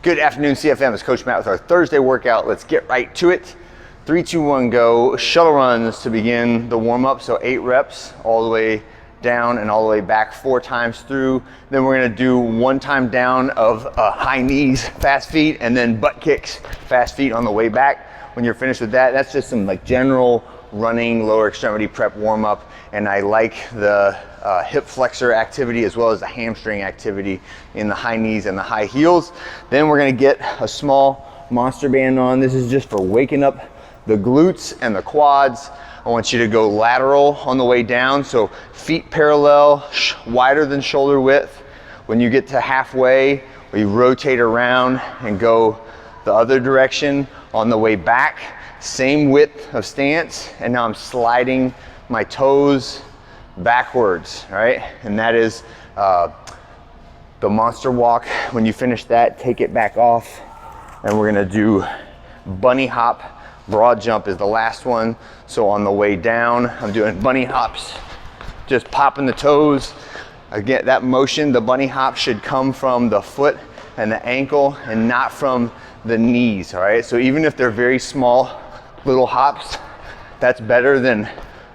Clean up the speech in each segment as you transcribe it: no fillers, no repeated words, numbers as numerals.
Good afternoon, CFM. It's Coach Matt with our Thursday workout. Let's get right to it. 3, 2, 1, go. Shuttle runs to begin the warm-up. So 8 reps all the way down and all the way back 4 times through. Then we're gonna do 1 time down of high knees, fast feet, and then butt kicks, fast feet on the way back. When you're finished with that, that's just some like general running lower extremity prep warm-up. And I like the hip flexor activity as well as the hamstring activity in the high knees and the high heels. Then we're gonna get a small monster band on. This is just for waking up the glutes and the quads. I want you to go lateral on the way down. So feet parallel, wider than shoulder width. When you get to halfway, we rotate around and go the other direction on the way back. Same width of stance. And now I'm sliding my toes backwards, all right? And that is the monster walk. When you finish that, take it back off. And we're gonna do bunny hop. Broad jump is the last one. So on the way down, I'm doing bunny hops, just popping the toes. Again, that motion, the bunny hop should come from the foot and the ankle and not from the knees, all right? So even if they're very small little hops, that's better than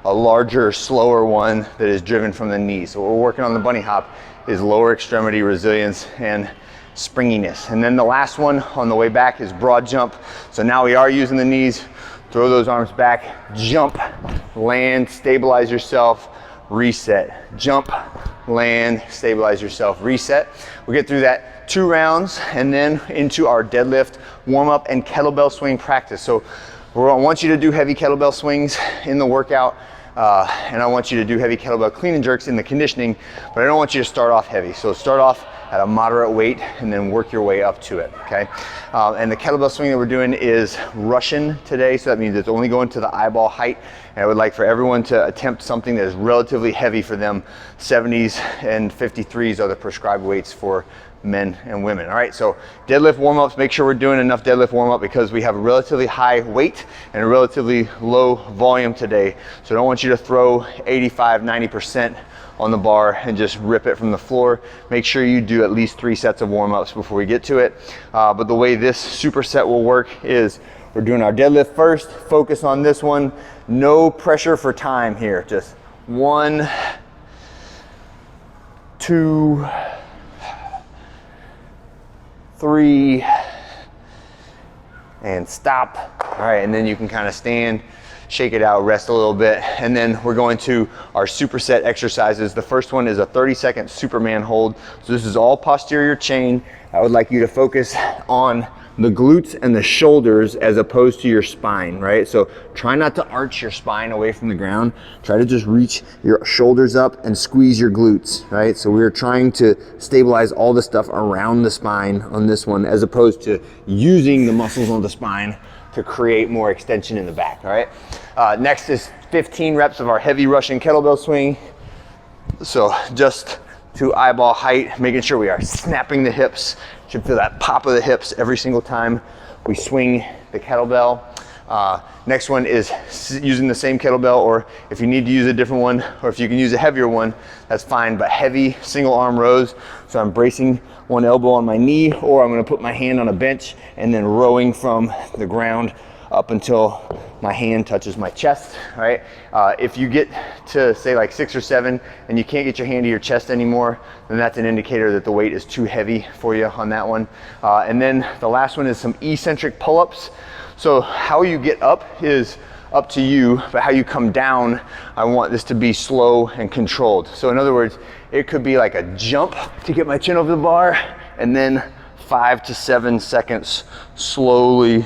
a larger, slower one that is driven from the knees. So what we're working on the bunny hop is lower extremity resilience and springiness. And then the last one on the way back is broad jump. So now we are using the knees. Throw those arms back, jump, land, stabilize yourself, reset. Jump, land, stabilize yourself, reset. We get through that 2 rounds and then into our deadlift warm up and kettlebell swing practice. So I want you to do heavy kettlebell swings in the workout. And I want you to do heavy kettlebell clean and jerks in the conditioning, but I don't want you to start off heavy. So start off at a moderate weight and then work your way up to it, okay? And the kettlebell swing that we're doing is Russian today, so that means it's only going to the eyeball height. And I would like for everyone to attempt something that is relatively heavy for them. 70s and 53s are the prescribed weights for men and women. All right, so deadlift warm-ups, make sure we're doing enough deadlift warm-up because we have a relatively high weight and a relatively low volume today. So I don't want you to throw 85, 90% on the bar and just rip it from the floor. Make sure you do at least 3 sets of warm-ups before we get to it. But the way this superset will work is we're doing our deadlift first, focus on this one. No pressure for time here, just 1, 2, 3, and stop. All right, and then you can kind of stand, shake it out, rest a little bit, and then we're going to our superset exercises. The first one is a 30-second Superman hold. So this is all posterior chain. I would like you to focus on the glutes and the shoulders as opposed to your spine, right? So try not to arch your spine away from the ground. Try to just reach your shoulders up and squeeze your glutes, right? So we're trying to stabilize all the stuff around the spine on this one as opposed to using the muscles on the spine to create more extension in the back, all right? Next is 15 reps of our heavy Russian kettlebell swing. So just to eyeball height, making sure we are snapping the hips. Should feel that pop of the hips every single time we swing the kettlebell. Next one is using the same kettlebell, or if you need to use a different one, or if you can use a heavier one, that's fine, but heavy single arm rows. So I'm bracing one elbow on my knee, or I'm gonna put my hand on a bench and then rowing from the ground up until my hand touches my chest, right? If you get to say like 6 or 7 and you can't get your hand to your chest anymore, then that's an indicator that the weight is too heavy for you on that one. And then the last one is some eccentric pull-ups. So how you get up is up to you, but how you come down, I want this to be slow and controlled. So in other words, it could be like a jump to get my chin over the bar, and then 5 to 7 seconds slowly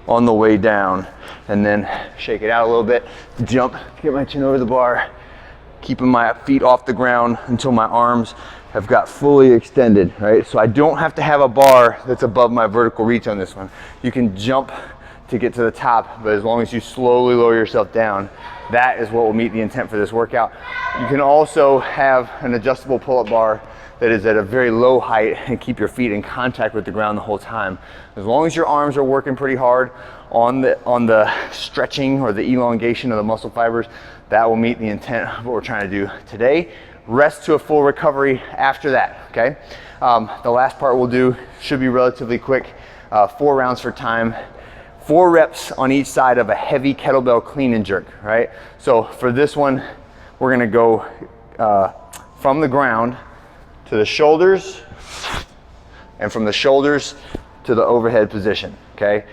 on the way down, and then shake it out a little bit, jump to get my chin over the bar, keeping my feet off the ground until my arms have got fully extended, right? So I don't have to have a bar that's above my vertical reach on this one. You can jump to get to the top, but as long as you slowly lower yourself down, that is what will meet the intent for this workout. You can also have an adjustable pull-up bar that is at a very low height and keep your feet in contact with the ground the whole time. As long as your arms are working pretty hard on the stretching or the elongation of the muscle fibers, that will meet the intent of what we're trying to do today. rest to a full recovery after that, okay? The last part we'll do should be relatively quick. 4 rounds for time, 4 reps on each side of a heavy kettlebell clean and jerk, right? So for this one, we're gonna go from the ground to the shoulders, and from the shoulders to the overhead position, okay?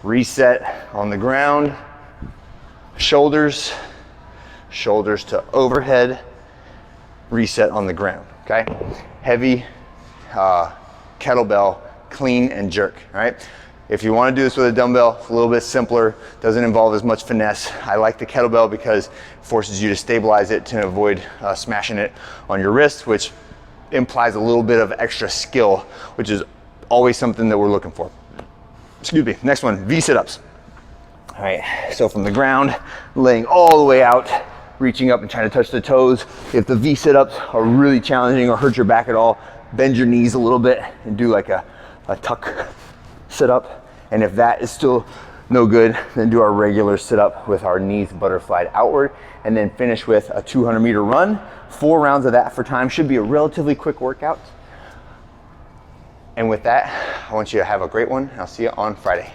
Reset on the ground, shoulders, shoulders to overhead, reset on the ground, okay? Heavy kettlebell clean and jerk, all right? If you want to do this with a dumbbell, it's a little bit simpler, doesn't involve as much finesse. I like the kettlebell because it forces you to stabilize it to avoid smashing it on your wrist, which implies a little bit of extra skill, which is always something that we're looking for. Excuse me. Next one, V sit-ups. All right, so from the ground, laying all the way out, reaching up and trying to touch the toes. If the V sit-ups are really challenging or hurt your back at all, bend your knees a little bit and do like a tuck sit-up. And if that is still no good, then do our regular sit-up with our knees butterflied outward, and then finish with a 200-meter run. 4 rounds of that for time. Should be a relatively quick workout. And with that, I want you to have a great one. I'll see you on Friday.